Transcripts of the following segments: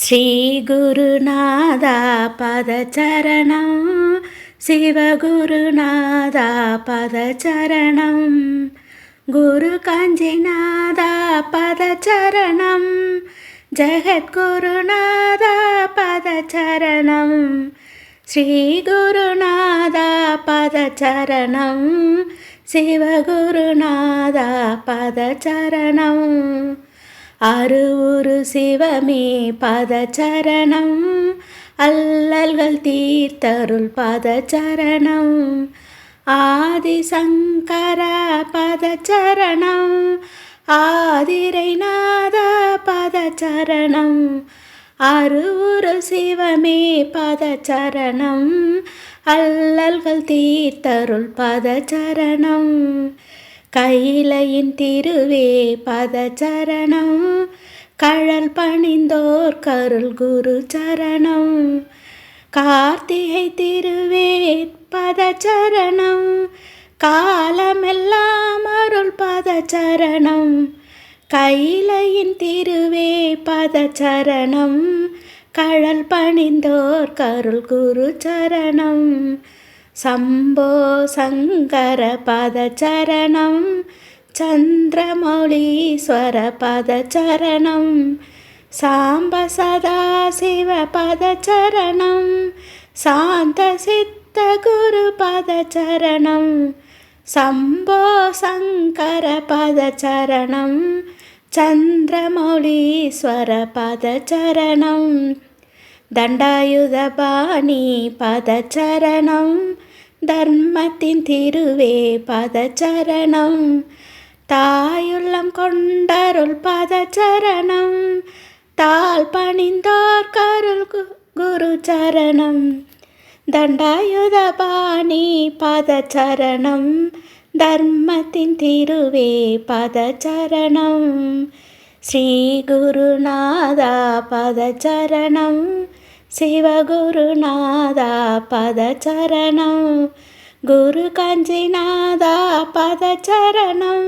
శ్రీ గురునాథ పదచరణం శివగురునాథ పదచరణం గురు కాంచీనాథ పదచరణం జగద్గురునాథ పదచరణం శ్రీ గురునాథ పదచరణం శివగురునాథ పదచరణం அருவுரு சிவமே பதச்சரணம் அல்லல்கள் தீர்த்தருள் பதச்சரணம் ஆதிசங்கர பதச்சரணம் ஆதிரைநாத பதச்சரணம் அருவுரு சிவமே பதச்சரணம் அல்லல்கள் தீர்த்தருள் பதச்சரணம் கையிலையின் திருவே பதச்சரணம் கழல் பணிந்தோர் கருள் குரு சரணம் கார்த்திகை திருவே பதச்சரணம் காலமெல்லாம் அருள் பதச்சரணம் கையிலையின் திருவே பதச்சரணம் கழல் பணிந்தோர் கருள் குரு சரணம் சம்போ சங்கர பதச்சரணம் சந்திரமௌலீஸ்வர பதச்சரணம் சாம்ப சதாசிவ பதச்சரணம் சாந்த சித்த குரு பதச்சரணம் சம்போ சங்கர பதச்சரணம் சந்திரமௌலீஸ்வர பதச்சரணம் தண்டாயுதபாணி பதச்சரணம் தர்மத்தின் திருவே பதச்சரணம் தாயுள்ளம் கொண்டருள் பதச்சரணம் தாழ் பணிந்தோர் கருள் குரு சரணம் தண்டாயுதபாணி பதச்சரணம் தர்மத்தின் திருவே பதச்சரணம் ஸ்ரீ குருநாத பதச்சரணம் சிவகுருநாத பதச்சரணம் குரு காஞ்சிநாத பதச்சரணம்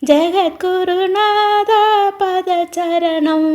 ஜெகத்குருநாத பதச்சரணம்.